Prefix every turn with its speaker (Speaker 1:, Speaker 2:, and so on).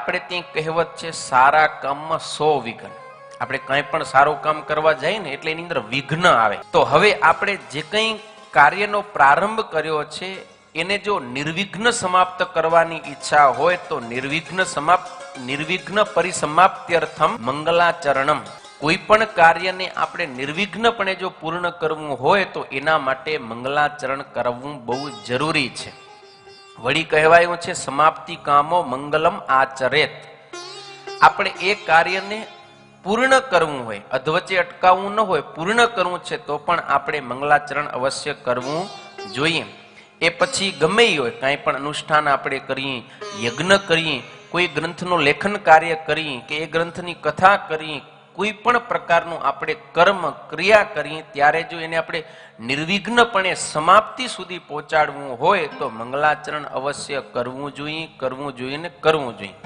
Speaker 1: આપણે ત્યાં કહેવત છે, સારા કામમાં 100 વિઘ્ન. આપણે કંઈ પણ સારું કામ કરવા જઈએ ને એટલે એની અંદર વિઘ્ન આવે. તો હવે આપણે જે કંઈ કાર્યનો પ્રારંભ કર્યો છે એને જો નિર્વિઘ્ન સમાપ્ત કરવાની ઈચ્છા હોય તો નિર્વિઘ્ન પરિસમાપ્ત્યર્થમ મંગલાચરણમ. કોઈ પણ કાર્યને આપણે નિર્વિઘ્નપણે જો પૂર્ણ કરવું હોય તો એના માટે મંગલાચરણ કરવું બહુ જરૂરી છે. વળી કહેવાયું છે, સમાપ્તિ કામો મંગલમ આચરેત. આપણે એ કાર્યને પૂર્ણ કરવું હોય, અધવચ્ચે અટકાવવું ન હોય, પૂર્ણ કરવું છે તો પણ આપણે મંગલાચરણ અવશ્ય કરવું જોઈએ. એ પછી ગમે હોય, કાંઈ પણ અનુષ્ઠાન આપણે કરીએ, યજ્ઞ કરીએ, કોઈ ગ્રંથનું લેખન કાર્ય કરીએ કે એ ગ્રંથની કથા કરીએ, કોઈ પણ પ્રકારનું આપણે કર્મ ક્રિયા કરીએ ત્યારે જો એને આપણે નિર્વિઘ્નપણે સમાપ્તિ સુધી પહોંચાડવું હોય તો મંગલાચરણ અવશ્ય કરવું જોઈએ ને કરવું જોઈએ.